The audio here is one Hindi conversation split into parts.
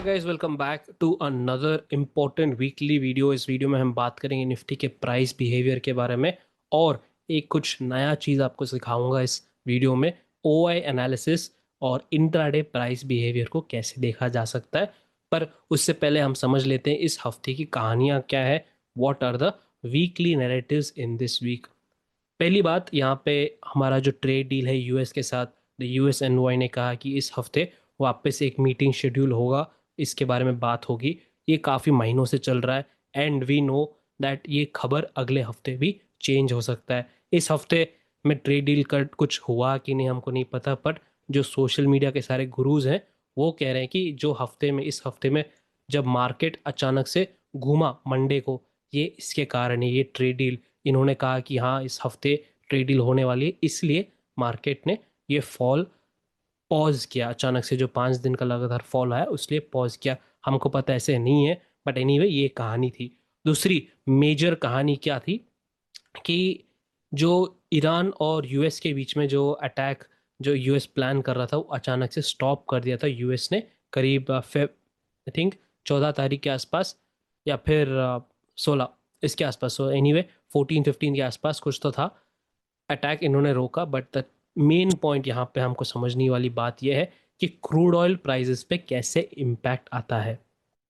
Hi guys, welcome back to another important weekly video. इस वीडियो में हम बात करेंगे निफ्टी के प्राइस बिहेवियर के बारे में और एक कुछ नया चीज़ आपको सिखाऊंगा इस वीडियो में। ओआई एनालिसिस और इंट्राडे प्राइस बिहेवियर को कैसे देखा जा सकता है। पर उससे पहले हम समझ लेते हैं इस हफ्ते की कहानियाँ क्या है। What are the weekly narratives in this week. पहली बात, यहाँ पे हमारा जो ट्रेड डील है यूएस के साथ, द यूएस एनवाई ने कहा कि इस हफ्ते वापस एक मीटिंग शेड्यूल होगा, इसके बारे में बात होगी। ये काफ़ी महीनों से चल रहा है एंड वी नो दैट ये खबर अगले हफ्ते भी चेंज हो सकता है। इस हफ्ते में ट्रेड डील कर कुछ हुआ कि नहीं हमको नहीं पता, पर जो सोशल मीडिया के सारे गुरुज हैं वो कह रहे हैं कि जो हफ्ते में इस हफ्ते में जब मार्केट अचानक से घूमा मंडे को, ये इसके कारण है ये ट्रेड डील। इन्होंने कहा कि हाँ इस हफ्ते ट्रेड डील होने वाली है, इसलिए मार्केट ने ये फॉल पॉज किया। अचानक से जो 5 दिन का लगातार फॉल आया उसलिए पॉज किया। हमको पता ऐसे नहीं है, बट एनीवे ये कहानी थी। दूसरी मेजर कहानी क्या थी कि जो ईरान और यूएस के बीच में जो अटैक जो यूएस प्लान कर रहा था वो अचानक से स्टॉप कर दिया था यूएस ने। करीब फेब आई थिंक 14 तारीख के आसपास या फिर 16 इसके आसपास, सो एनीवे 14-15 के आसपास कुछ तो था। अटैक इन्होंने रोका, बट द मेन पॉइंट यहाँ पे हमको समझने वाली बात यह है कि क्रूड ऑयल प्राइसेस पे कैसे इम्पैक्ट आता है।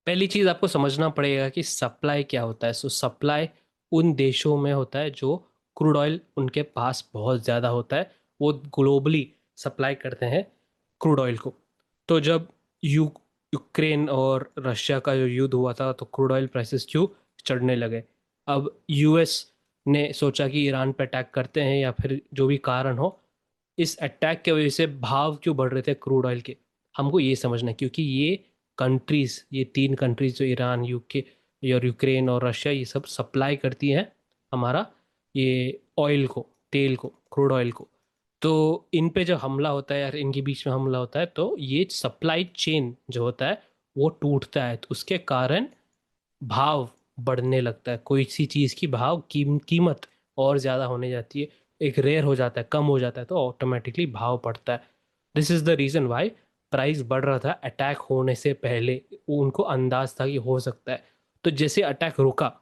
पहली चीज़ आपको समझना पड़ेगा कि सप्लाई क्या होता है। सो सप्लाई उन देशों में होता है जो क्रूड ऑयल उनके पास बहुत ज़्यादा होता है, वो ग्लोबली सप्लाई करते हैं क्रूड ऑयल को। तो जब यूक्रेन और रशिया का जो युद्ध हुआ था तो क्रूड ऑयल प्राइसेस क्यों चढ़ने लगे। अब यूएस ने सोचा कि ईरान पे अटैक करते हैं या फिर जो भी कारण हो, इस अटैक की वजह से भाव क्यों बढ़ रहे थे क्रूड ऑयल के, हमको ये समझना है। क्योंकि ये 3 कंट्रीज जो ईरान यूके और यूक्रेन और रशिया, ये सब सप्लाई करती हैं हमारा ये ऑयल को, तेल को, क्रूड ऑयल को। तो इन पे जब हमला होता है या इनके बीच में हमला होता है तो ये सप्लाई चेन जो होता है वो टूटता है, तो उसके कारण भाव बढ़ने लगता है। कोई सी चीज़ की कीमत और ज़्यादा होने जाती है, एक रेयर हो जाता है, कम हो जाता है, तो ऑटोमेटिकली भाव बढ़ता है। This is the reason why price बढ़ रहा था अटैक होने से पहले। उनको अंदाज था कि हो सकता है। तो जैसे अटैक रुका,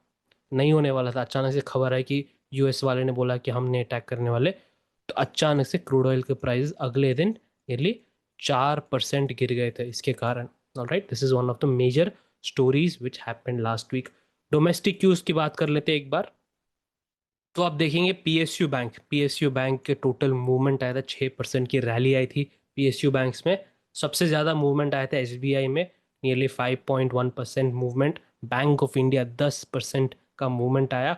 नहीं होने वाला था, अचानक से खबर आई कि यूएस वाले ने बोला कि हमने अटैक करने वाले, तो अचानक से क्रूड ऑयल के प्राइस अगले दिन नियरली 4% गिर गए थे इसके कारण। Alright, this is one of the major stories which happened last week. Domestic cues की बात कर लेते हैं एक बार। तो आप देखेंगे पीएसयू बैंक के टोटल मूवमेंट आया था, 6% की रैली आई थी पीएसयू बैंक्स में। सबसे ज़्यादा मूवमेंट आया था एसबीआई में, nearly 5.1% movement. Bank of India 10% का मूवमेंट आया।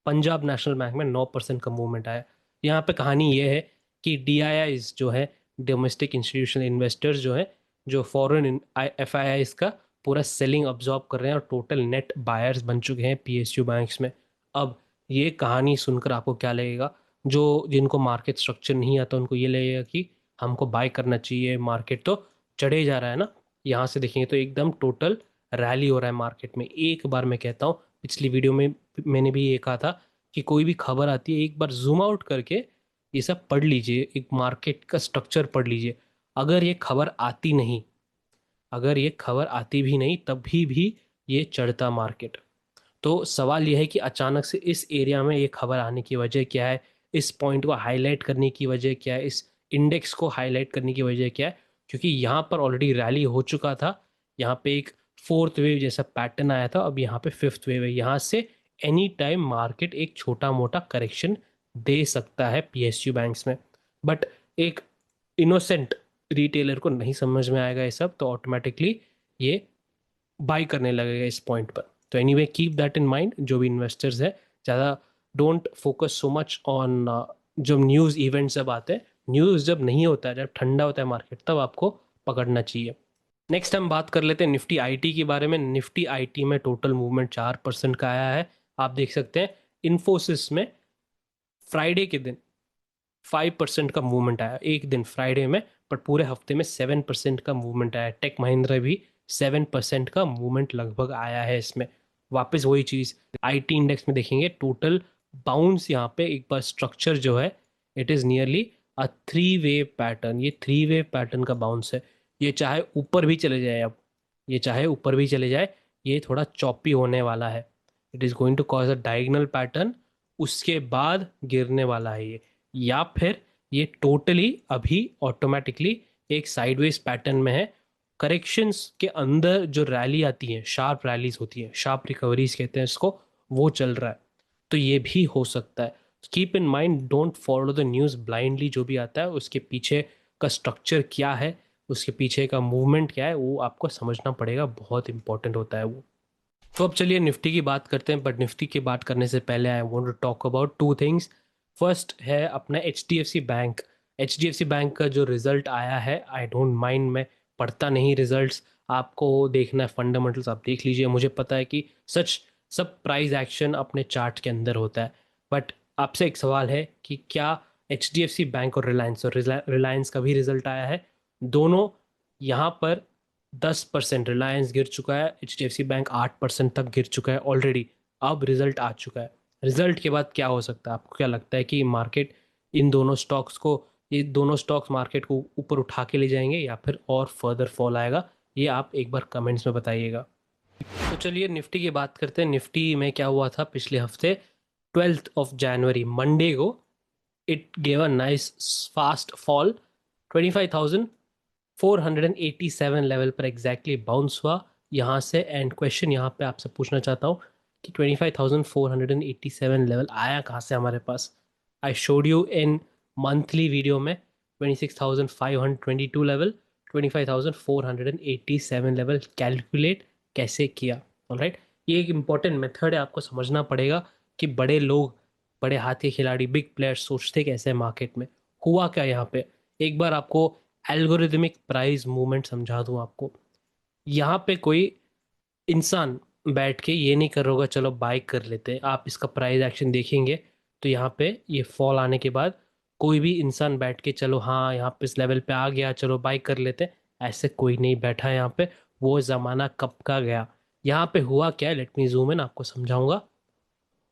पंजाब नेशनल बैंक में 9% का मूवमेंट आया। यहाँ पे कहानी ये है कि डीआईआईज जो है, डोमेस्टिक इंस्टीट्यूशनल इन्वेस्टर्स जो है, जो फॉरेन एफआईआईज का पूरा सेलिंग अब्जॉर्ब कर रहे हैं और टोटल नेट बायर्स बन चुके हैं पीएसयू बैंक्स में। अब ये कहानी सुनकर आपको क्या लगेगा? जो जिनको मार्केट स्ट्रक्चर नहीं आता उनको ये लगेगा कि हमको बाय करना चाहिए, मार्केट तो चढ़े जा रहा है ना। यहाँ से देखेंगे तो एकदम टोटल रैली हो रहा है मार्केट में। एक बार मैं कहता हूँ, पिछली वीडियो में मैंने भी ये कहा था कि कोई भी खबर आती है एक बार जूम आउट करके ये सब पढ़ लीजिए, एक मार्केट का स्ट्रक्चर पढ़ लीजिए। अगर ये खबर आती नहीं, अगर ये खबर आती भी नहीं तब भी ये चढ़ता मार्केट। तो सवाल यह है कि अचानक से इस एरिया में ये खबर आने की वजह क्या है, इस पॉइंट को हाईलाइट करने की वजह क्या है, इस इंडेक्स को हाईलाइट करने की वजह क्या है? क्योंकि यहाँ पर ऑलरेडी रैली हो चुका था, यहाँ पे एक फोर्थ वेव जैसा पैटर्न आया था, अब यहाँ पे फिफ्थ वेव है। यहाँ से एनी टाइम मार्केट एक छोटा मोटा करेक्शन दे सकता है पीएसयू बैंक्स में। बट एक इनोसेंट रिटेलर को नहीं समझ में आएगा ये सब, तो ऑटोमेटिकली ये बाई करने लगेगा इस पॉइंट पर। तो anyway keep that in mind, जो भी इन्वेस्टर्स है, ज़्यादा don't focus so much on जब न्यूज़ इवेंट सब आते हैं। न्यूज़ जब नहीं होता है, जब ठंडा होता है मार्केट, तब आपको पकड़ना चाहिए। नेक्स्ट हम बात कर लेते हैं निफ्टी आईटी के बारे में। निफ्टी आईटी में टोटल मूवमेंट 4% का आया है। आप देख सकते हैं इन्फोसिस में फ्राइडे के दिन 5% का मूवमेंट आया, एक दिन फ्राइडे में, पर पूरे हफ्ते में 7% का मूवमेंट आया। टेक महिंद्रा भी 7% का मूवमेंट लगभग आया है इसमें। वापस वही चीज़, आईटी इंडेक्स में देखेंगे टोटल बाउंस, यहाँ पे एक बार स्ट्रक्चर जो है, it is nearly a three wave pattern. ये थ्री वेव पैटर्न का बाउंस है। ये चाहे ऊपर भी चले जाए, अब ये चाहे ऊपर भी चले जाए, ये थोड़ा चॉपी होने वाला है। It is going to cause a diagonal pattern, उसके बाद गिरने वाला है ये, या फिर ये टोटली अभी ऑटोमेटिकली एक साइडवेज पैटर्न में है। करेक्शंस के अंदर जो रैली आती है, शार्प रैलीज होती है, शार्प रिकवरीज कहते हैं इसको, वो चल रहा है। तो ये भी हो सकता है। Keep in mind, don't follow the news blindly. जो भी आता है उसके पीछे का स्ट्रक्चर क्या है, उसके पीछे का मूवमेंट क्या है, वो आपको समझना पड़ेगा, बहुत इंपॉर्टेंट होता है वो। तो अब चलिए निफ्टी की बात करते हैं, बट निफ्टी की बात करने से पहले I want to talk about two things. First है अपना H D F C bank. H D F C bank का जो रिजल्ट आया है, आई डोंट माइंड, मैं पढ़ता नहीं रिजल्ट्स, आपको देखना है फंडामेंटल्स, आप देख लीजिए। मुझे पता है कि सच सब प्राइस एक्शन अपने चार्ट के अंदर होता है, बट आपसे एक सवाल है कि क्या H D F C bank और रिलायंस का भी रिजल्ट आया है? दोनों यहाँ पर 10% रिलायंस गिर चुका है, H D F C bank 8% तक गिर चुका है ऑलरेडी। अब रिजल्ट आ चुका है, रिजल्ट के बाद क्या हो सकता है? आपको क्या लगता है कि मार्केट इन दोनों स्टॉक्स को, ये दोनों स्टॉक्स मार्केट को ऊपर उठा के ले जाएंगे या फिर और फर्दर फॉल आएगा? ये आप एक बार कमेंट्स में बताइएगा। तो चलिए निफ्टी की बात करते हैं। निफ्टी में क्या हुआ था पिछले हफ्ते? 12 जनवरी मंडे को it gave a nice fast fall, 25,487 level पर एग्जैक्टली बाउंस हुआ यहाँ से। एंड क्वेश्चन यहाँ पे आपसे पूछना चाहता हूँ कि 25,487 लेवल आया कहाँ से हमारे पास? I showed you in monthly video में 26,522 लेवल, 25,487 लेवल कैलकुलेट कैसे किया। ऑलराइट, ये एक इंपॉर्टेंट मेथड है, आपको समझना पड़ेगा कि बड़े लोग, बड़े हाथ के खिलाड़ी, बिग प्लेयर्स सोचते कैसे हैं मार्केट में। हुआ क्या यहाँ पे, एक बार आपको एल्गोरिदमिक प्राइस मूवमेंट समझा दूं आपको। यहाँ पे कोई इंसान बैठ के ये नहीं कर होगा चलो बाय कर लेते हैं। आप इसका प्राइस एक्शन देखेंगे तो यहाँ पे ये फॉल आने के बाद कोई भी इंसान बैठ के चलो हाँ यहाँ पे इस लेवल पे आ गया चलो बाय कर लेते हैं, ऐसे कोई नहीं बैठा है यहाँ पे। वो ज़माना कब का गया। यहाँ पे हुआ क्या है, लेट मी जूम इन, आपको समझाऊंगा।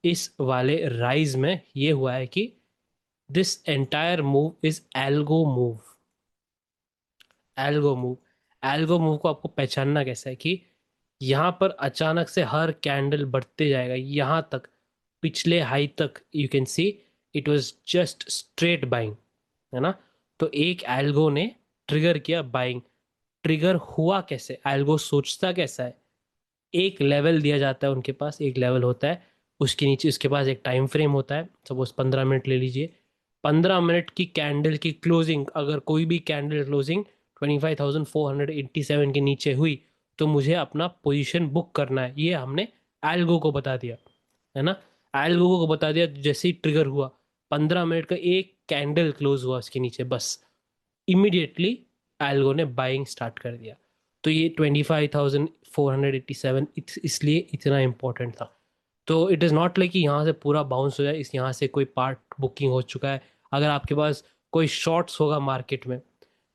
इस वाले राइज में ये हुआ है कि this entire move is algo move. Algo move, algo move को आपको पहचानना कैसा है कि यहाँ पर अचानक से हर कैंडल बढ़ते जाएगा यहाँ तक, पिछले हाई तक you can see it was just straight buying, है ना? तो एक एल्गो ने ट्रिगर किया बाइंग। ट्रिगर हुआ कैसे, एल्गो सोचता कैसा है? एक लेवल दिया जाता है उनके पास, एक लेवल होता है, उसके नीचे उसके पास एक टाइम फ्रेम होता है, सपोज 15 मिनट ले लीजिए। 15 मिनट की कैंडल की क्लोजिंग, अगर कोई भी कैंडल क्लोजिंग 25,487 के नीचे हुई तो मुझे अपना पोजीशन बुक करना है, ये हमने एल्गो को बता दिया, है ना? एल्गो को बता दिया, जैसे ही ट्रिगर हुआ 15 मिनट का एक कैंडल क्लोज हुआ उसके नीचे, बस इमीडिएटली एल्गो ने बाइंग स्टार्ट कर दिया। तो ये 25,487 इसलिए इतना इम्पोर्टेंट था। तो इट इज़ नॉट लाइक कि यहाँ से पूरा बाउंस हो जाए, इस यहाँ से कोई पार्ट बुकिंग हो चुका है। अगर आपके पास कोई शॉर्ट्स होगा मार्केट में,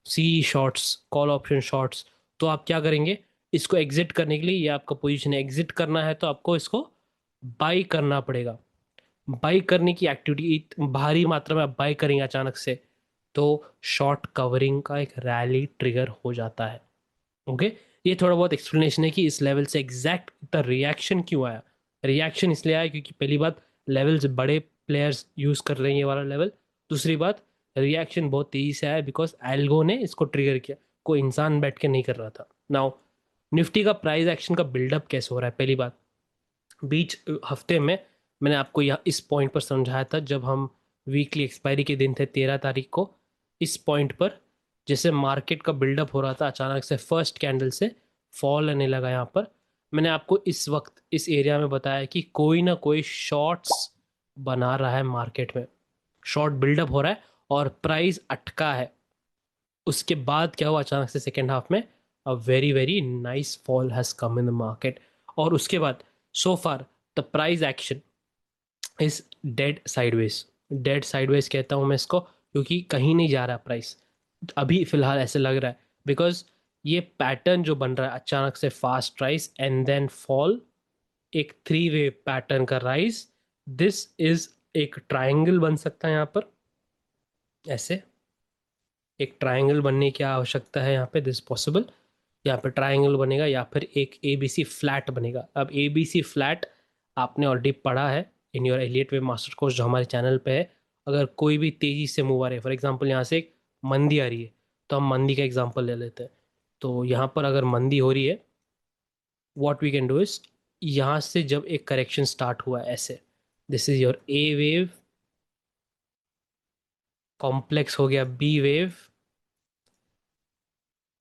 सी शॉर्ट्स, कॉल ऑप्शन शॉर्ट्स, तो आप क्या करेंगे? इसको एग्जिट करने के लिए, ये आपका पोजीशन एग्जिट करना है तो आपको इसको बाई करना पड़ेगा। बाई करने की एक्टिविटी भारी मात्रा में आप बाई करेंगे अचानक से, तो शॉर्ट कवरिंग का एक रैली ट्रिगर हो जाता है। ओके, ये थोड़ा बहुत एक्सप्लेनेशन है कि इस लेवल से एग्जैक्ट द रिएक्शन क्यों आया। रिएक्शन इसलिए आया क्योंकि पहली बात, लेवल्स बड़े प्लेयर्स यूज कर रहे हैं ये वाला लेवल। दूसरी बात, रिएक्शन बहुत तेजी से आया बिकॉज एल्गो ने इसको ट्रिगर किया, कोई इंसान बैठ के नहीं कर रहा था। नाउ निफ्टी का प्राइस एक्शन का बिल्डअप कैसे हो रहा है? पहली बात, बीच हफ्ते में मैंने आपको यह इस पॉइंट पर समझाया था जब हम वीकली एक्सपायरी के दिन थे 13 तारीख को। इस पॉइंट पर जैसे मार्केट का बिल्डअप हो रहा था, अचानक से फर्स्ट कैंडल से फॉल आने लगा यहाँ पर। मैंने आपको इस वक्त इस एरिया में बताया कि कोई ना कोई शॉर्ट्स बना रहा है मार्केट में, शॉर्ट बिल्डअप हो रहा है और प्राइस अटका है। उसके बाद क्या हुआ, अचानक से सेकेंड हाफ में a very very nice fall has come in the market. और उसके बाद so far the price action is dead sideways. Dead sideways कहता हूँ मैं इसको क्योंकि कहीं नहीं जा रहा प्राइस अभी फिलहाल, ऐसे लग रहा है। बिकॉज ये पैटर्न जो बन रहा है, अचानक से fast rise and then fall, एक थ्री वे पैटर्न का राइज, दिस इज एक ट्राइंगल बन सकता है यहाँ पर। ऐसे एक ट्राइंगल बनने की आवश्यकता है यहाँ पे, दिस पॉसिबल। यहाँ पे ट्रायंगल बनेगा या फिर एक ए बी सी फ्लैट बनेगा। अब ए बी सी फ्लैट आपने ऑलरेडी पढ़ा है in your Elliott wave master course जो हमारे चैनल पे है। अगर कोई भी तेज़ी से मूव आ रही है, फॉर एग्जांपल यहाँ से एक मंदी आ रही है, तो हम मंदी का एग्जांपल ले लेते हैं। तो यहाँ पर अगर मंदी हो रही है, what we can do is, यहाँ से जब एक करेक्शन स्टार्ट हुआ है ऐसे, this is your A wave, complex हो गया B wave,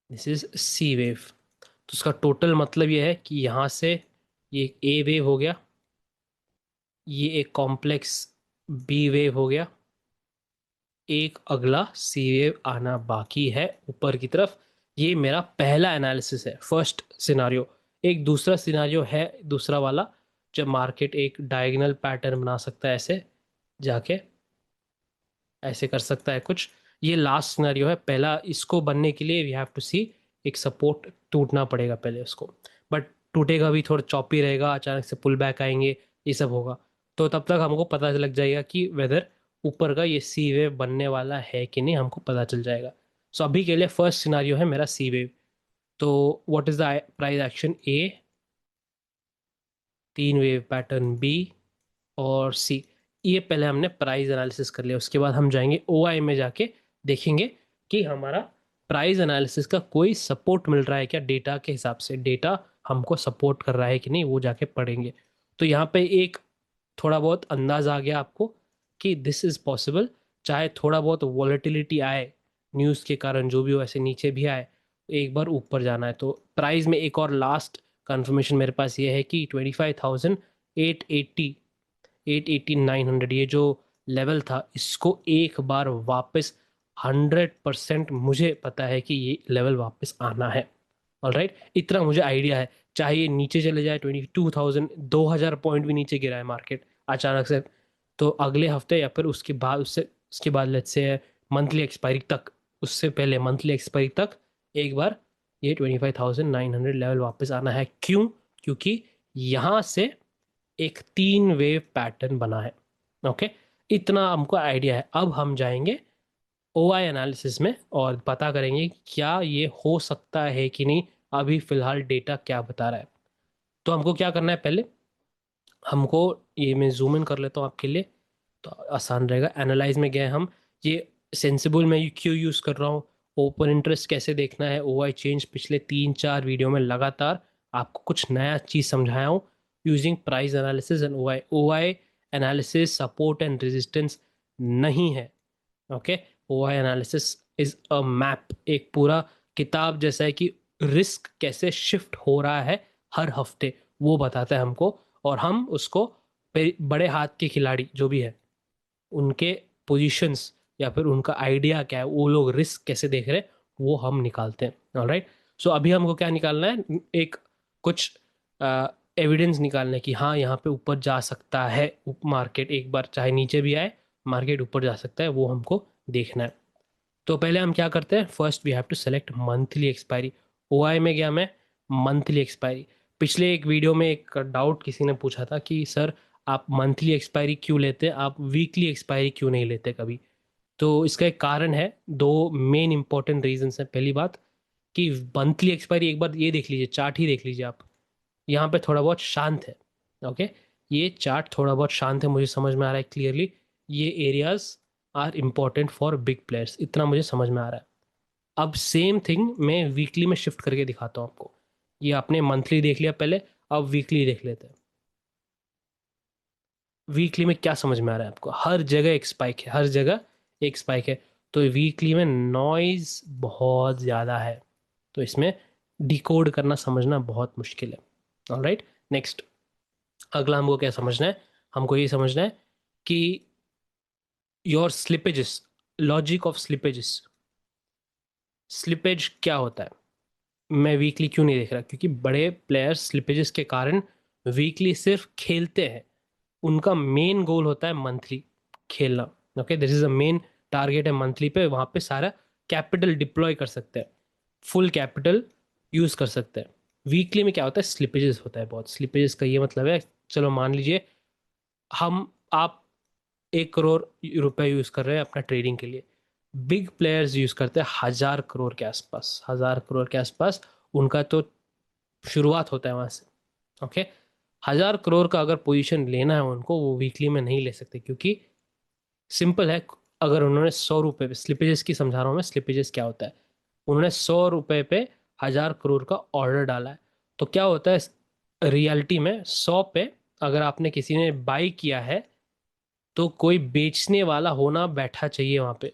this is C wave. तो उसका टोटल मतलब ये है कि यहाँ से ये एक ए वेव हो गया, ये एक कॉम्प्लेक्स बी वेव हो गया, एक अगला सी वेव आना बाकी है ऊपर की तरफ। ये मेरा पहला एनालिसिस है, फर्स्ट सिनारियो। एक दूसरा सिनारियो है, दूसरा वाला, जब मार्केट एक डायगोनल पैटर्न बना सकता है ऐसे जाके, ऐसे कर सकता है कुछ। ये लास्ट सिनेरियो है। पहला इसको बनने के लिए वी हैव टू सी एक सपोर्ट टूटना पड़ेगा पहले उसको, बट टूटेगा भी, थोड़ा चॉपी रहेगा, अचानक से पुल बैक आएंगे, ये सब होगा। तो तब तक हमको पता लग जाएगा कि वेदर ऊपर का ये सी वेव बनने वाला है कि नहीं, हमको पता चल जाएगा। सो अभी के लिए फर्स्ट सिनारियो है मेरा सी वेव। तो what is the price action A, तीन वेव पैटर्न बी और सी। ये पहले हमने प्राइस एनालिसिस कर लिया, उसके बाद हम जाएंगे ओ आई में, जाके देखेंगे कि हमारा प्राइस एनालिसिस का कोई सपोर्ट मिल रहा है क्या, डेटा के हिसाब से डेटा हमको सपोर्ट कर रहा है कि नहीं, वो जाके पढ़ेंगे। तो यहाँ पे एक थोड़ा बहुत अंदाज़ आ गया आपको कि दिस इज़ पॉसिबल, चाहे थोड़ा बहुत वॉलेटिलिटी आए न्यूज़ के कारण, जो भी हो, ऐसे नीचे भी आए, एक बार ऊपर जाना है। तो प्राइस में एक और लास्ट कंफर्मेशन मेरे पास ये है कि 25,880, 880 900, ये जो लेवल था, इसको एक बार वापस 100% मुझे पता है कि ये लेवल वापस आना है। ऑलराइट, इतना मुझे आइडिया है। चाहे ये नीचे चले जाए 22,000, 2,000 पॉइंट भी नीचे गिरा है मार्केट अचानक से, तो अगले हफ्ते या फिर उसके बाद, उसके बाद लेट्स से मंथली एक्सपायरी तक, उससे पहले मंथली एक्सपायरी तक एक बार ये 25,900 लेवल वापस आना है। क्यों? क्योंकि यहाँ से एक तीन वेव पैटर्न बना है। ओके, इतना हमको आइडिया है। अब हम जाएंगे ओ आई एनालिसिस में और पता करेंगे क्या ये हो सकता है कि नहीं, अभी फिलहाल डेटा क्या बता रहा है। तो हमको क्या करना है, पहले हमको, ये मैं जूम इन कर लेता हूँ आपके लिए तो आसान रहेगा। एनालाइज में गए हम, ये सेंसिबल मैं क्यों यूज़ कर रहा हूँ, ओपन इंटरेस्ट कैसे देखना है, ओ आई चेंज, पिछले 3-4 वीडियो में लगातार आपको कुछ नया चीज़ समझाया हूँ using price analysis and O I. O I analysis support and resistance नहीं है। Okay, O I analysis is a map, एक पूरा किताब जैसा है कि रिस्क कैसे शिफ्ट हो रहा है हर हफ्ते, वो बताता है हमको। और हम उसको बड़े हाथ के खिलाड़ी जो भी है, उनके पोजीशंस या फिर उनका आइडिया क्या है, वो लोग रिस्क कैसे देख रहे हैं, वो हम निकालते हैं। ऑलराइट, सो अभी हमको क्या निकालना है, एक कुछ एविडेंस निकालना है कि हाँ यहाँ पे ऊपर जा सकता है मार्केट, एक बार चाहे नीचे भी आए मार्केट ऊपर जा सकता है, वो हमको देखना है। तो पहले हम क्या करते हैं, first we have to select monthly expiry. O I में गया मैं, मंथली एक्सपायरी। पिछले एक वीडियो में एक डाउट किसी ने पूछा था कि सर आप मंथली एक्सपायरी क्यों लेते हैं, आप वीकली एक्सपायरी क्यों नहीं लेते कभी। तो इसका एक कारण है, दो मेन इंपॉर्टेंट रीजंस हैं। पहली बात कि मंथली एक्सपायरी, एक बार ये देख लीजिए, चार्ट ही देख लीजिए आप, यहाँ पे थोड़ा बहुत शांत है। ओके, ये चार्ट थोड़ा बहुत शांत है, मुझे समझ में आ रहा है क्लियरली, ये areas are important for big players, इतना मुझे समझ में आ रहा है। अब सेम थिंग मैं वीकली में शिफ्ट करके दिखाता हूँ आपको। ये आपने मंथली देख लिया पहले, अब वीकली देख लेते हैं। वीकली में क्या समझ में आ रहा है आपको, हर जगह एक स्पाइक है, हर जगह एक स्पाइक है। तो वीकली में नॉइज बहुत ज़्यादा है, तो इसमें डिकोड करना समझना बहुत मुश्किल है। ऑलराइट, नेक्स्ट, अगला हमको क्या समझना है, हमको ये समझना है कि your slippages, logic of slippages, slippage क्या होता है। मैं वीकली क्यों नहीं देख रहा, क्योंकि बड़े प्लेयर्स स्लिपेजेस के कारण वीकली सिर्फ खेलते हैं, उनका मेन गोल होता है मंथली खेलना। Okay, this is a main target है मंथली पे, वहाँ पे सारा कैपिटल डिप्लॉय कर सकते हैं, फुल कैपिटल यूज़ कर सकते हैं। वीकली में क्या होता है, स्लिपेजेस होता है बहुत। स्लिपेजेस का ये मतलब है, चलो मान लीजिए हम आप 1 करोड़ रुपए यूज़ कर रहे हैं अपना ट्रेडिंग के लिए, बिग प्लेयर्स यूज़ करते हैं 1,000 करोड़ के आसपास, 1,000 करोड़ के आसपास, उनका तो शुरुआत होता है वहाँ से। ओके, 1,000 करोड़ का अगर पोजीशन लेना है उनको, वो वीकली में नहीं ले सकते, क्योंकि सिंपल है। अगर उन्होंने 100 रुपये पे, स्लिपेजेस की समझा रहा हूँ मैं, स्लिपेजेस क्या होता है, उन्होंने 100 रुपये पे 1,000 करोड़ का ऑर्डर डाला है, तो क्या होता है रियलिटी में, 100 पे अगर आपने किसी ने बाई किया है, तो कोई बेचने वाला होना बैठा चाहिए वहां पे।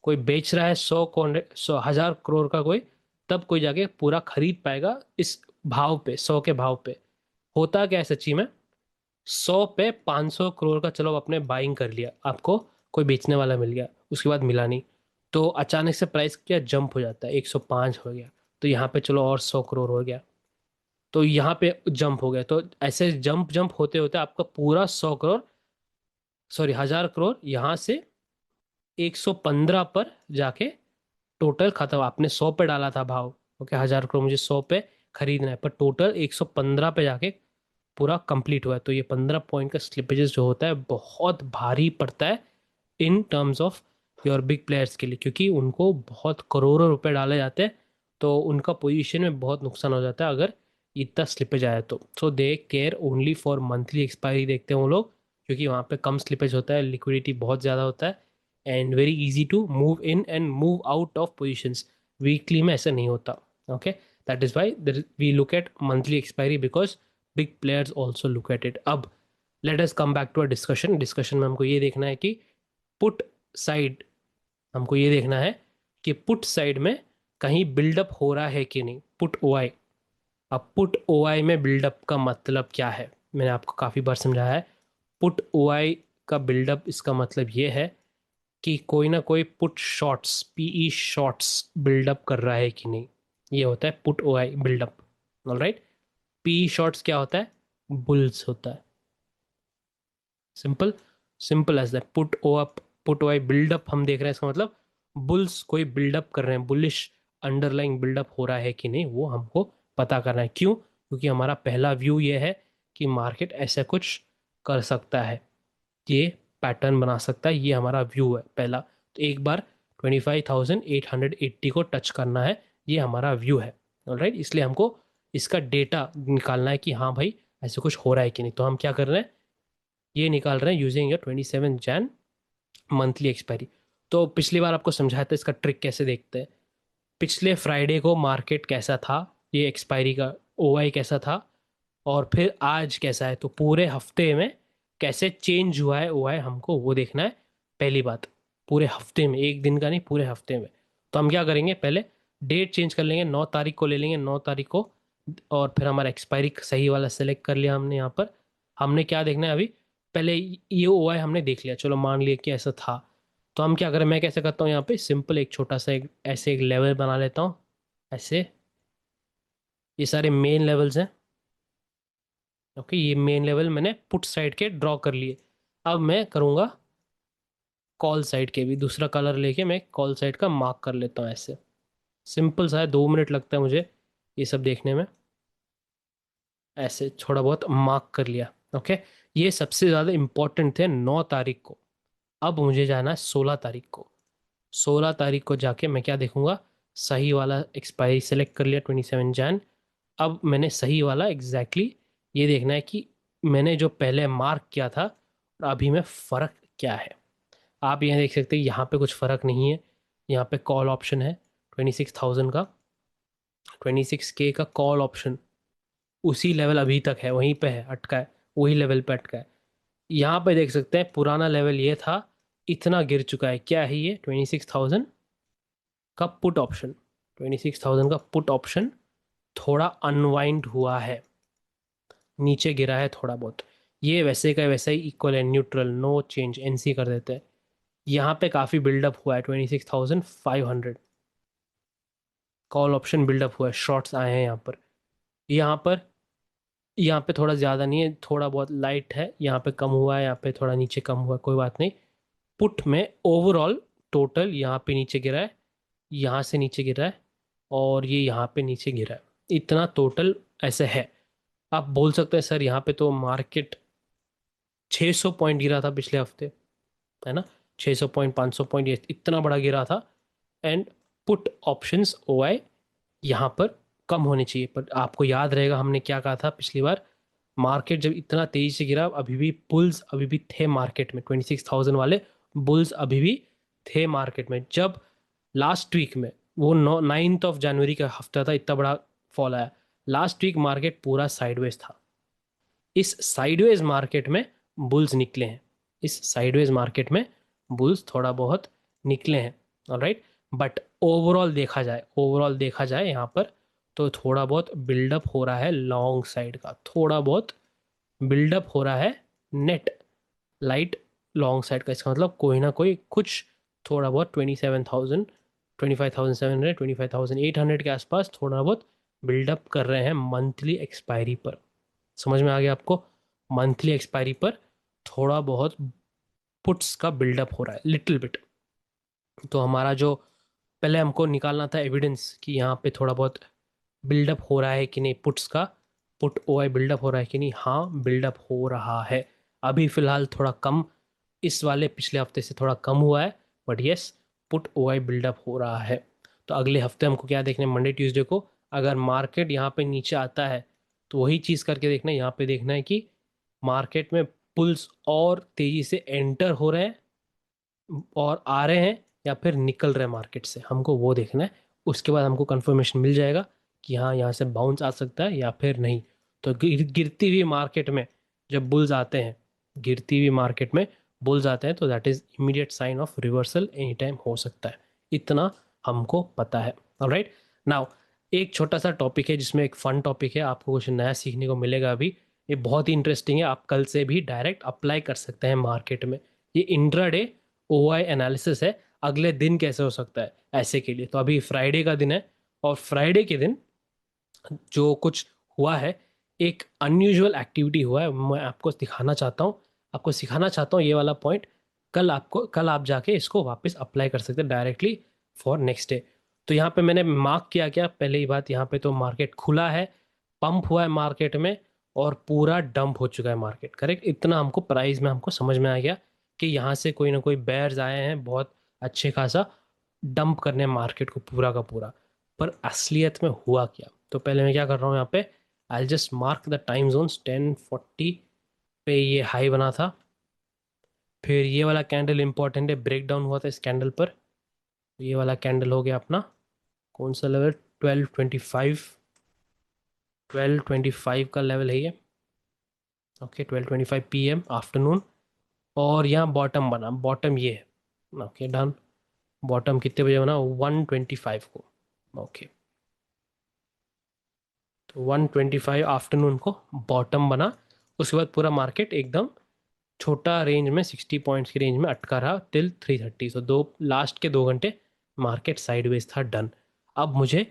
कोई बेच रहा है 100 1,000 करोड़ का कोई, तब कोई जाके पूरा खरीद पाएगा इस भाव पे, 100 के भाव पे। होता क्या है सच्ची में, 100 पे 500 करोड़ का चलो आपने बाइंग कर लिया, आपको कोई बेचने वाला मिल गया, उसके बाद मिला नहीं, तो अचानक से प्राइस क्या जंप हो जाता है, 105 हो गया, तो यहाँ पे चलो और 100 करोड़ हो गया, तो यहाँ पे जंप हो गया, तो ऐसे जंप जंप होते होते आपका पूरा 100 करोड़, सॉरी 1,000 करोड़ यहाँ से 115 पर जाके टोटल खत्म। आपने 100 पे डाला था भाव, ओके, 1,000 करोड़ मुझे 100 पे खरीदना है, पर टोटल 115 पे जाके पूरा कंप्लीट हुआ है, तो ये 15 पॉइंट का स्लिपेजेस जो होता है बहुत भारी पड़ता है in terms of your big players के लिए, क्योंकि उनको बहुत करोड़ों रुपए डाले जाते हैं, तो उनका पोजीशन में बहुत नुकसान हो जाता है अगर इतना स्लिपेज आया तो। So they care only for monthly expiry देखते हैं वो लोग, क्योंकि वहाँ पे कम स्लिपेज होता है, लिक्विडिटी बहुत ज़्यादा होता है, and very easy to move in and move out of positions. Weekly में ऐसा नहीं होता। Okay, that is why we look at monthly expiry, because big players also look at it. अब let us come back to a discussion. Discussion में हमको ये देखना है कि पुट साइड, हमको ये देखना है कि पुट साइड में कहीं बिल्डअप हो रहा है कि नहीं, पुट ओआई। अब पुट ओआई में बिल्डअप का मतलब क्या है, मैंने आपको काफ़ी बार समझाया है। पुट ओआई का बिल्डअप, इसका मतलब ये है कि कोई ना कोई put shorts, PE shorts buildup कर रहा है कि नहीं, ये होता है put OI buildup. Alright, PE shorts क्या होता है, बुल्स होता है। Simple, simple as that. Put O up, put Y buildup हम देख रहे हैं, इसका मतलब बुल्स कोई बिल्डअप कर रहे हैं, बुलिश अंडरलाइंग बिल्डअप हो रहा है कि नहीं, वो हमको पता करना है। क्यों, क्योंकि हमारा पहला व्यू ये है कि मार्केट ऐसा कुछ कर सकता है, ये पैटर्न बना सकता है, ये हमारा व्यू है पहला। तो एक बार 25,880 को टच करना है, ये हमारा व्यू है। ऑलराइट, इसलिए हमको इसका डेटा निकालना है कि हाँ भाई ऐसे कुछ हो रहा है कि नहीं। तो हम क्या कर रहे हैं, ये निकाल रहे हैं using your 27 Jain monthly expiry. तो पिछली बार आपको समझाया था इसका ट्रिक कैसे देखते हैं। पिछले फ्राइडे को मार्केट कैसा था, ये एक्सपायरी का ओआई कैसा था, और फिर आज कैसा है, तो पूरे हफ्ते में कैसे चेंज हुआ है ओआई, हमको वो देखना है पहली बात। पूरे हफ्ते में, एक दिन का नहीं, पूरे हफ्ते में। तो हम क्या करेंगे, पहले डेट चेंज कर लेंगे, 9 तारीख को ले लेंगे, 9 तारीख को, और फिर हमारा एक्सपायरी सही वाला सेलेक्ट कर लिया हमने। यहाँ पर हमने क्या देखना है अभी, पहले ये ओआई हमने देख लिया, चलो मान लिया कि ऐसा था। तो हम क्या करें, मैं कैसे करता हूँ यहाँ पे, सिंपल एक छोटा सा एक ऐसे एक लेवल बना लेता हूँ, ऐसे। ये सारे मेन लेवल्स हैं। ओके, ये मेन लेवल मैंने पुट साइड के ड्रॉ कर लिए। अब मैं करूँगा कॉल साइड के भी, दूसरा कलर लेके मैं कॉल साइड का मार्क कर लेता हूँ ऐसे। सिंपल सा है, 2 मिनट लगता है मुझे ये सब देखने में। ऐसे थोड़ा बहुत मार्क कर लिया। ओके, ये सबसे ज़्यादा इम्पोर्टेंट थे 9 तारीख को। अब मुझे जाना है 16 तारीख को। 16 तारीख को जाके मैं क्या देखूंगा, सही वाला एक्सपायरी सेलेक्ट कर लिया, 27 जैन। अब मैंने सही वाला एग्जैक्टली ये देखना है कि मैंने जो पहले मार्क किया था और अभी में फ़र्क क्या है। आप यहाँ देख सकते हैं, यहाँ पे कुछ फ़र्क नहीं है। यहाँ पे कॉल ऑप्शन है 26,000 का, 26K का कॉल ऑप्शन, उसी लेवल अभी तक है, वहीं पे है, अटका है, वही लेवल पे अटका है। यहाँ पे देख सकते हैं पुराना लेवल ये था, इतना गिर चुका है। क्या है ये, 26,000 का पुट ऑप्शन, 26,000 का पुट ऑप्शन थोड़ा अनवाइंड हुआ है, नीचे गिरा है थोड़ा बहुत। ये वैसे का वैसा ही इक्वल है, न्यूट्रल, नो चेंज, एनसी कर देते हैं। यहाँ पे काफ़ी बिल्डअप हुआ है, 26,500 कॉल ऑप्शन बिल्डअप हुआ है, शॉर्ट्स आए हैं यहाँ पर। यहाँ पर, यहाँ पे थोड़ा ज़्यादा नहीं है, थोड़ा बहुत लाइट है, यहाँ पे कम हुआ है, यहाँ पे थोड़ा नीचे कम हुआ है, कोई बात नहीं। पुट में ओवरऑल टोटल यहाँ पे नीचे गिरा है, यहाँ से नीचे गिरा है, और ये यहाँ पे नीचे गिरा है, इतना टोटल ऐसे है। आप बोल सकते हैं सर यहाँ पे तो मार्केट 600 पॉइंट गिरा था पिछले हफ्ते, है ना, 600 पॉइंट, 500 पॉइंट, ये इतना बड़ा गिरा था। एंड पुट ऑप्शंस ओआई यहाँ पर कम होनी चाहिए। पर आपको याद रहेगा हमने क्या कहा था पिछली बार, मार्केट जब इतना तेजी से गिरा, अभी भी बुल्स अभी भी थे मार्केट में, 26,000 वाले बुल्स अभी भी थे मार्केट में। जब लास्ट वीक में वो 9 जनवरी का हफ्ता था, इतना बड़ा फॉल आया, लास्ट वीक मार्केट पूरा साइडवेज था। इस साइडवेज मार्केट में बुल्स निकले हैं, इस साइडवेज मार्केट में बुल्स थोड़ा बहुत निकले हैं। ऑलराइट, बट ओवरऑल देखा जाए यहाँ पर, तो थोड़ा बहुत बिल्डअप हो रहा है लॉन्ग साइड का, थोड़ा बहुत बिल्डअप हो रहा है नेट लाइट लॉन्ग साइड का। इसका मतलब कोई ना कोई कुछ थोड़ा बहुत 27,000, 25,700, 25,800 के आसपास थोड़ा बहुत बिल्डअप कर रहे हैं मंथली एक्सपायरी पर। समझ में आ गया आपको? मंथली एक्सपायरी पर थोड़ा बहुत पुट्स का बिल्डअप हो रहा है, लिटिल बिट। तो हमारा जो पहले हमको निकालना था एविडेंस कि यहाँ पे थोड़ा बहुत बिल्डअप हो रहा है कि नहीं, पुट्स का पुट ओआई बिल्डअप हो रहा है कि नहीं। हाँ, बिल्डअप हो रहा है। अभी फिलहाल थोड़ा कम, इस वाले पिछले हफ्ते से थोड़ा कम हुआ है, but yes, put OI buildup हो रहा है। तो अगले हफ्ते हमको क्या देखना है, मंडे ट्यूसडे को अगर मार्केट यहाँ पे नीचे आता है तो वही चीज़ करके देखना है, यहाँ पे देखना है कि मार्केट में पुल्स और तेज़ी से एंटर हो रहे हैं और आ रहे हैं या फिर निकल रहे हैं मार्केट से, हमको वो देखना है। उसके बाद हमको कंफर्मेशन मिल जाएगा कि हाँ, यहाँ से बाउंस आ सकता है या फिर नहीं। तो गिरती हुई मार्केट में जब बुल्स आते हैं, गिरती हुई मार्केट में बुल्स आते हैं, तो that is immediate sign of reversal, any time हो सकता है। इतना हमको पता है। ऑलराइट, नाउ एक छोटा सा टॉपिक है जिसमें एक फन टॉपिक है, आपको कुछ नया सीखने को मिलेगा अभी। ये बहुत ही इंटरेस्टिंग है, आप कल से भी डायरेक्ट अप्लाई कर सकते हैं मार्केट में। ये इंट्राडे ओआई एनालिसिस है, अगले दिन कैसे हो सकता है ऐसे के लिए। तो अभी फ्राइडे का दिन है, और फ्राइडे के दिन जो कुछ हुआ है, एक अनयूजुअल एक्टिविटी हुआ है, मैं आपको दिखाना चाहता हूँ, आपको सिखाना चाहता हूँ ये वाला पॉइंट। कल आप जाके इसको वापस अप्लाई कर सकते हैं डायरेक्टली फॉर नेक्स्ट डे। तो यहाँ पे मैंने मार्क किया क्या, पहले ही बात, यहाँ पे तो मार्केट खुला है, पंप हुआ है मार्केट में, और पूरा डंप हो चुका है मार्केट। करेक्ट, इतना हमको प्राइस में हमको समझ में आ गया कि यहाँ से कोई ना कोई बेयर्स आए हैं बहुत अच्छे खासा डंप करने मार्केट को पूरा का पूरा। पर असलियत में हुआ क्या, तो पहले मैं क्या कर रहा हूँ यहाँ पे, I just mark the time zones. 10:40 पे ये हाई बना था, फिर ये वाला कैंडल इंपॉर्टेंट है, ब्रेक डाउन हुआ था इस कैंडल पर। ये वाला कैंडल हो गया अपना, कौन सा लेवल, 12:25, 12:25 का लेवल है ये। Okay, 12:25 PM afternoon. और यहाँ बॉटम बना, बॉटम ये है। Okay, done. बॉटम कितने बजे बना, 1:25 को। ओके, तो 1:25 आफ्टरनून को बॉटम बना। उसके बाद पूरा मार्केट एकदम छोटा रेंज में, 60 पॉइंट्स की रेंज में अटका रहा टिल 3:30। सो लास्ट के 2 घंटे मार्केट साइडवेज था, डन। अब मुझे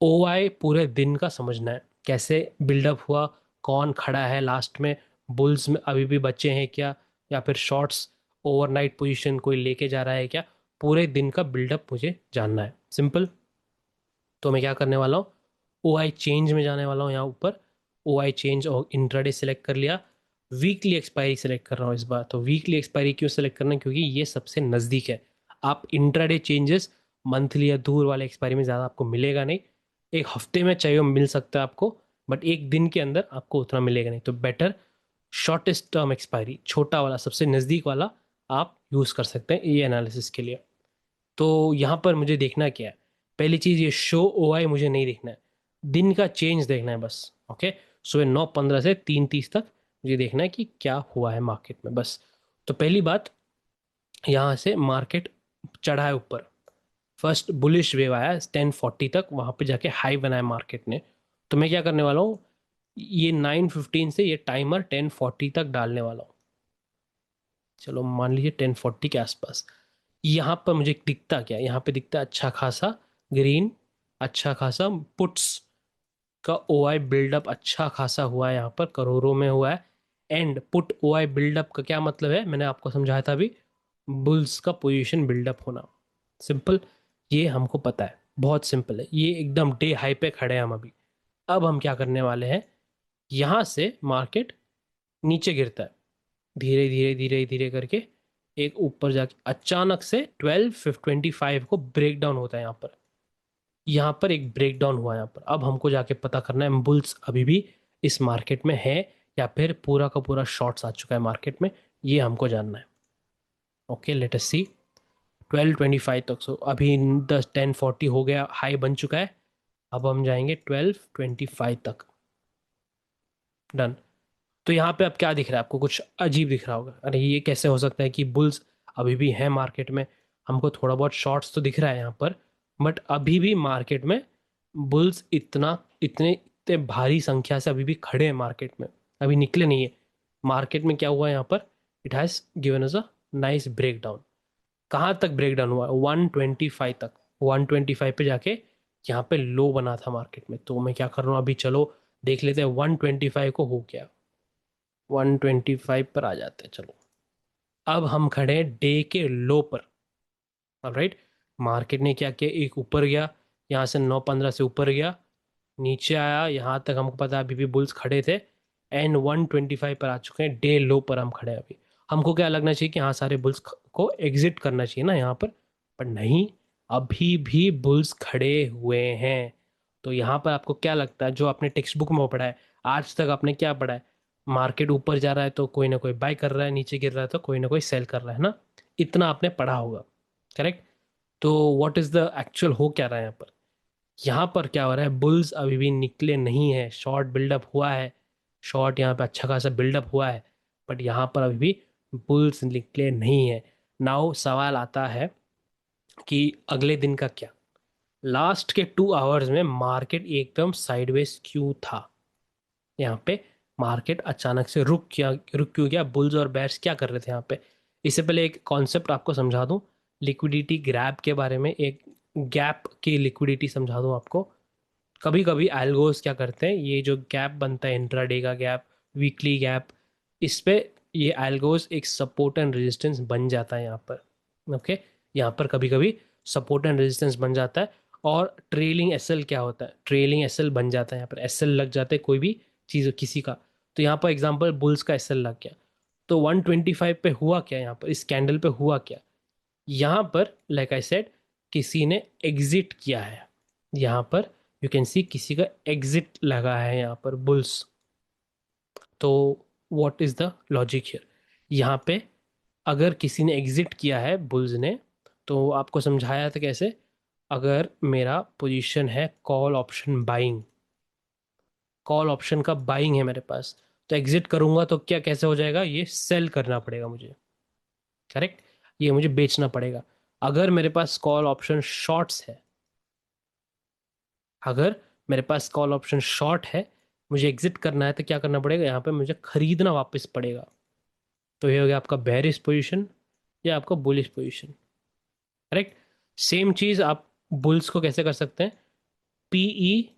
ओआई पूरे दिन का समझना है, कैसे बिल्डअप हुआ, कौन खड़ा है लास्ट में, बुल्स में अभी भी बचे हैं क्या, या फिर शॉर्ट्स ओवरनाइट पोजीशन कोई लेके जा रहा है क्या, पूरे दिन का बिल्डअप मुझे जानना है, सिंपल। तो मैं क्या करने वाला हूँ, ओ आई चेंज में जाने वाला हूँ यहाँ ऊपर। ओ आई चेंज और इंट्राडे सेलेक्ट कर लिया, वीकली एक्सपायरी सेलेक्ट कर रहा हूँ इस बार। तो वीकली एक्सपायरी क्यों सेलेक्ट करना है, क्योंकि ये सबसे नज़दीक है। आप इंट्राडे चेंजेस मंथली या दूर वाले एक्सपायरी में ज़्यादा आपको मिलेगा नहीं। एक हफ्ते में चाहिए मिल सकता है आपको, बट एक दिन के अंदर आपको उतना मिलेगा नहीं। तो बेटर शॉर्टेस्ट टर्म एक्सपायरी, छोटा वाला, सबसे नज़दीक वाला आप यूज़ कर सकते हैं ये एनालिसिस के लिए। तो यहाँ पर मुझे देखना क्या है, पहली चीज़ ये शो ओ आई मुझे नहीं देखना है, दिन का चेंज देखना है बस। ओके, सुबह 9:15 से 3:30 तक मुझे देखना है कि क्या हुआ है मार्केट में, बस। तो पहली बात, यहाँ से मार्केट चढ़ा है ऊपर, फर्स्ट बुलिश वेव आया 10:40 तक, वहाँ पे जाके हाई बनाया मार्केट ने। तो मैं क्या करने वाला हूँ, ये 9:15 से ये टाइमर 10:40 तक डालने वाला हूँ। चलो मान लीजिए 10:40 के आसपास। यहाँ पर मुझे दिखता क्या, यहाँ पे दिखता है अच्छा खासा ग्रीन, अच्छा खासा पुट्स का ओआई बिल्डअप अच्छा खासा हुआ है, यहाँ पर करोड़ों में हुआ है। एंड पुट ओआई बिल्डअप का क्या मतलब है, मैंने आपको समझाया था अभी, बुल्स का पोजीशन बिल्डअप होना, सिंपल। ये हमको पता है, बहुत सिंपल है, ये एकदम डे हाई पे खड़े हैं हम अभी। अब हम क्या करने वाले हैं, यहाँ से मार्केट नीचे गिरता है, धीरे धीरे धीरे धीरे करके एक ऊपर जाके अचानक से 12:25 को ब्रेक डाउन होता है यहाँ पर। यहाँ पर एक ब्रेक डाउन हुआ। यहाँ पर अब हमको जाके पता करना है बुल्स अभी भी इस मार्केट में है या फिर पूरा का पूरा शॉर्ट्स आ चुका है मार्केट में, ये हमको जानना है। ओके, लेट अस सी 1225 तक। सो अभी 1040 हो गया, हाई बन चुका है। अब हम जाएंगे 1225 तक। डन। तो यहाँ पे अब क्या दिख रहा है आपको? कुछ अजीब दिख रहा होगा, अरे ये कैसे हो सकता है कि बुल्स अभी भी है मार्केट में। हमको थोड़ा बहुत शॉर्ट्स तो दिख रहा है यहाँ पर, बट अभी भी मार्केट में बुल्स इतने भारी संख्या से अभी भी खड़े हैं मार्केट में, अभी निकले नहीं है। मार्केट में क्या हुआ यहाँ पर? It has given us a nice break down. कहाँ तक ब्रेक डाउन हुआ? 125 तक। 125 पे जाके यहाँ पे लो बना था मार्केट में। तो मैं क्या कर रहा हूँ अभी, चलो देख लेते हैं 125 को हो गया। 125 पर आ जाते हैं, चलो। अब हम खड़े हैं डे के लो पर। ऑलराइट, मार्केट ने क्या किया, एक ऊपर गया, यहाँ से 915 से ऊपर गया, नीचे आया, यहाँ तक हमको पता है अभी भी बुल्स खड़े थे, एंड 125 पर आ चुके हैं। डे लो पर हम खड़े हैं अभी। हमको क्या लगना चाहिए कि हाँ सारे बुल्स को एग्जिट करना चाहिए ना यहाँ पर नहीं, अभी भी बुल्स खड़े हुए हैं। तो यहाँ पर आपको क्या लगता है, जो आपने टेक्स्ट बुक में पढ़ा है, आज तक आपने क्या पढ़ा है? मार्केट ऊपर जा रहा है तो कोई ना कोई बाय कर रहा है, नीचे गिर रहा है तो कोई ना कोई सेल कर रहा है ना, इतना आपने पढ़ा होगा, करेक्ट? तो व्हाट इज द एक्चुअल हो क्या रहा है यहाँ पर? यहाँ पर क्या हो रहा है, बुल्स अभी भी निकले नहीं है, शॉर्ट बिल्डअप हुआ है, शॉर्ट यहाँ पे अच्छा खासा बिल्डअप हुआ है, बट यहाँ पर अभी भी बुल्स निकले नहीं है। नाउ सवाल आता है कि अगले दिन का क्या? लास्ट के 2 आवर्स में मार्केट एकदम साइडवेज क्यों था? यहाँ पे मार्केट अचानक से रुक क्यों गया? बुल्स और बेयर्स क्या कर रहे थे यहाँ पे? इससे पहले एक कॉन्सेप्ट आपको समझा दूं, लिक्विडिटी ग्रैप के बारे में, एक गैप की लिक्विडिटी समझा दूं आपको। कभी कभी एल्गोस क्या करते हैं, ये जो गैप बनता है, इंट्राडे का गैप, वीकली गैप, इस पे ये एल्गोस एक सपोर्ट एंड रेजिस्टेंस बन जाता है यहाँ पर। ओके, यहाँ पर कभी कभी सपोर्ट एंड रेजिस्टेंस बन जाता है। और ट्रेलिंग एसएल क्या होता है? ट्रेलिंग एसएल बन जाता है, यहाँ पर एसएल लग जाते हैं कोई भी चीज़ किसी का। तो यहाँ पर एग्जांपल बुल्स का एसएल लग गया, तो 125 पे हुआ क्या? यहाँ पर इस कैंडल पे हुआ क्या? यहाँ पर लाइक आई सेड, किसी ने एग्जिट किया है। यहाँ पर यू कैन सी किसी का एग्जिट लगा है यहाँ पर बुल्स। तो what is the logic here? यहाँ पे अगर किसी ने एग्जिट किया है बुल्स ने, तो आपको समझाया था कैसे। अगर मेरा पोजीशन है call option buying, call option का बाइंग है मेरे पास, तो एग्जिट करूंगा तो क्या कैसे हो जाएगा? ये सेल करना पड़ेगा मुझे, करेक्ट? ये मुझे बेचना पड़ेगा। अगर मेरे पास कॉल ऑप्शन शॉर्ट्स है, अगर मेरे पास कॉल ऑप्शन शॉर्ट है, मुझे एग्जिट करना है तो क्या करना पड़ेगा? यहाँ पे मुझे खरीदना वापस पड़ेगा। तो ये हो गया आपका बेरिश पोजीशन या आपका बुलिश पोजीशन, करेक्ट? सेम चीज आप बुल्स को कैसे कर सकते हैं? पीई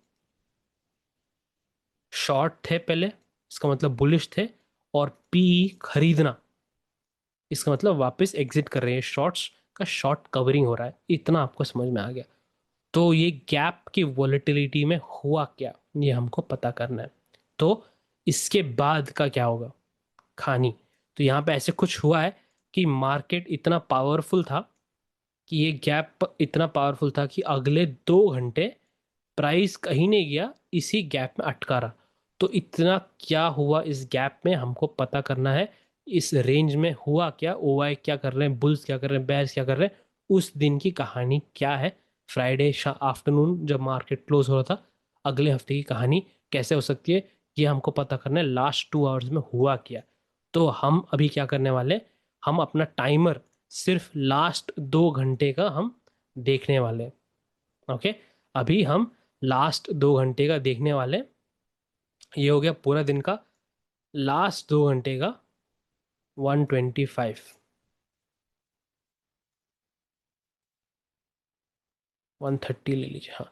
शॉर्ट थे पहले, इसका मतलब बुलिश थे, और पीई खरीदना, इसका मतलब वापस एग्जिट कर रहे हैं, शॉर्ट्स का शॉर्ट कवरिंग हो रहा है। इतना आपको समझ में आ गया? तो ये गैप की वॉलेटिलिटी में हुआ क्या, ये हमको पता करना है। तो इसके बाद का क्या होगा? खानी। तो यहाँ पे ऐसे कुछ हुआ है कि मार्केट इतना पावरफुल था, कि ये गैप इतना पावरफुल था कि अगले 2 घंटे प्राइस कहीं नहीं गया, इसी गैप में अटका रहा। तो इतना क्या हुआ इस गैप में, हमको पता करना है। इस रेंज में हुआ क्या, ओवाई क्या कर रहे हैं, बुल्स क्या कर रहे हैं, बेयर्स क्या कर रहे हैं, उस दिन की कहानी क्या है, फ्राइडे आफ्टरनून जब मार्केट क्लोज हो रहा था, अगले हफ्ते की कहानी कैसे हो सकती है, ये हमको पता करना है। लास्ट 2 आवर्स में हुआ क्या? तो हम अभी क्या करने वाले हैं, हम अपना टाइमर सिर्फ लास्ट 2 घंटे का हम देखने वाले हैं। ओके, अभी हम लास्ट 2 घंटे का देखने वाले हैं। ये हो गया पूरा दिन का, लास्ट 2 घंटे का 125, 130 ले लीजिए। हाँ,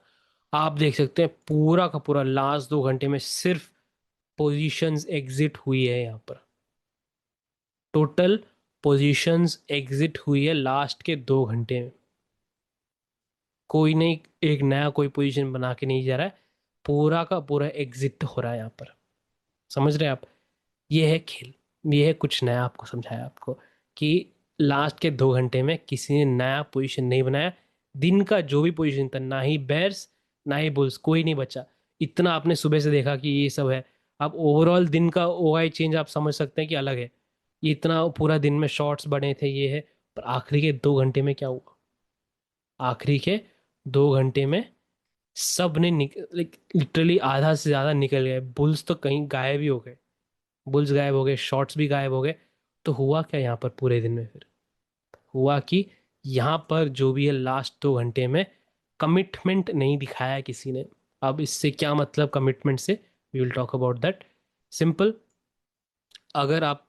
आप देख सकते हैं पूरा का पूरा लास्ट 2 घंटे में सिर्फ पोजीशंस एग्जिट हुई है। यहाँ पर टोटल पोजीशंस एग्जिट हुई है लास्ट के 2 घंटे में। कोई नहीं, एक नया कोई पोजीशन बना के नहीं जा रहा है, पूरा का पूरा एग्जिट हो रहा है यहाँ पर। समझ रहे हैं आप? ये है खेल, ये है कुछ नया आपको समझाया आपको, कि लास्ट के 2 घंटे में किसी ने नया पोजीशन नहीं बनाया, दिन का जो भी पोजीशन था, ना ही बेयर्स ना ही बुल्स, कोई नहीं बचा। इतना आपने सुबह से देखा कि ये सब है। अब ओवरऑल दिन का ओआई चेंज आप समझ सकते हैं कि अलग है। ये इतना पूरा दिन में शॉर्ट्स बने थे, ये है। पर आखिरी के 2 घंटे में क्या हुआ? आखिरी के 2 घंटे में सब ने लिटरली आधा से ज्यादा निकल गए। बुल्स तो कहीं गायब ही हो गए। बुल्स गायब हो गए, शॉर्ट्स भी गायब हो गए। तो हुआ क्या यहाँ पर पूरे दिन में? फिर हुआ कि यहाँ पर जो भी है लास्ट 2 घंटे में कमिटमेंट नहीं दिखाया किसी ने। अब इससे क्या मतलब कमिटमेंट से? We will talk about that. Simple, अगर आप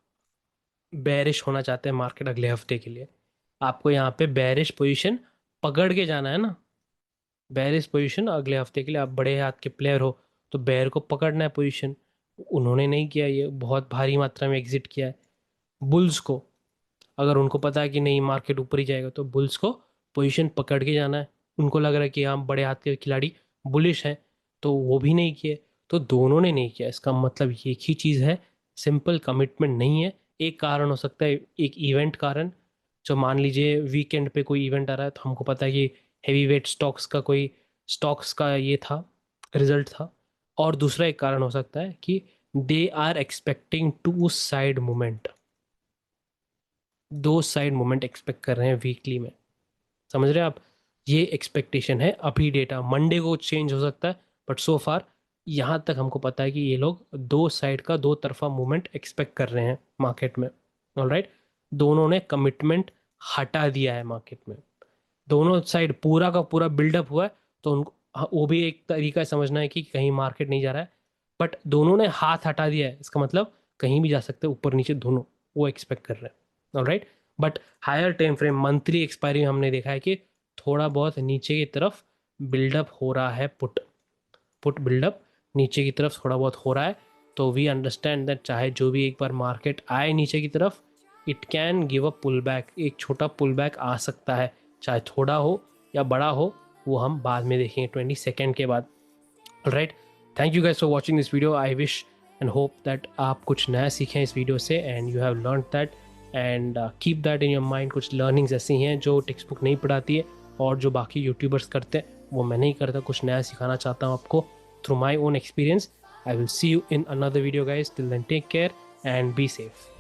बेरिश होना चाहते हैं मार्केट अगले हफ्ते के लिए, आपको यहाँ पे बेरिश पोजीशन पकड़ के जाना है ना। बेरिश पोजीशन अगले हफ्ते के लिए, आप बड़े हाथ के प्लेयर हो तो बेर को पकड़ना है पोजीशन। उन्होंने नहीं किया, ये बहुत भारी मात्रा में एग्जिट किया है। बुल्स को, अगर उनको पता है कि नहीं मार्केट ऊपर ही जाएगा, तो बुल्स को पोजीशन पकड़ के जाना है। उनको लग रहा है कि हम बड़े हाथ के खिलाड़ी बुलिश हैं, तो वो भी नहीं किए। तो दोनों ने नहीं किया, इसका मतलब एक ही चीज़ है, सिंपल कमिटमेंट नहीं है। एक कारण हो सकता है, एक इवेंट कारण। जो मान लीजिए वीकेंड पे कोई इवेंट आ रहा है, तो हमको पता है कि हैवी वेट स्टॉक्स का ये था, रिजल्ट था। और दूसरा एक कारण हो सकता है कि they are expecting two side movement, 2 side movement expect कर रहे हैं वीकली में। समझ रहे हैं आप? ये एक्सपेक्टेशन है। अभी डेटा मंडे को चेंज हो सकता है, बट सो फार यहाँ तक हमको पता है कि ये लोग 2 साइड का, 2 तरफा मूवमेंट एक्सपेक्ट कर रहे हैं मार्केट में। ऑलराइट, दोनों ने कमिटमेंट हटा दिया है मार्केट में। दोनों साइड पूरा का पूरा बिल्डअप हुआ है, तो उनको हाँ, वो भी एक तरीका है समझना है कि कहीं मार्केट नहीं जा रहा है। बट दोनों ने हाथ हटा दिया है, इसका मतलब कहीं भी जा सकते हैं, ऊपर नीचे दोनों, वो एक्सपेक्ट कर रहे हैं। Alright, but higher time frame monthly expiry में हमने देखा है कि थोड़ा बहुत नीचे की तरफ बिल्डअप हो रहा है। पुट पुट बिल्डअप नीचे की तरफ थोड़ा बहुत हो रहा है। तो वी अंडरस्टैंड दैट चाहे जो भी एक बार मार्केट आए नीचे की तरफ, it can give a pull back, एक छोटा पुल बैक आ सकता है। चाहे थोड़ा हो या बड़ा हो, वो हम बाद में देखेंगे 22 के बाद। Right, thank you guys for watching this video. I wish and hope that आप कुछ नया सीखें इस वीडियो से, and you have learn that, and keep that in your mind. कुछ लर्निंग्स ऐसी हैं जो टेक्स्ट बुक नहीं पढ़ाती है, और जो बाकी यूट्यूबर्स करते हैं वो मैं नहीं करता। कुछ नया सिखाना चाहता हूँ आपको through my own experience. I will see you in another video guys, till then take care and be safe.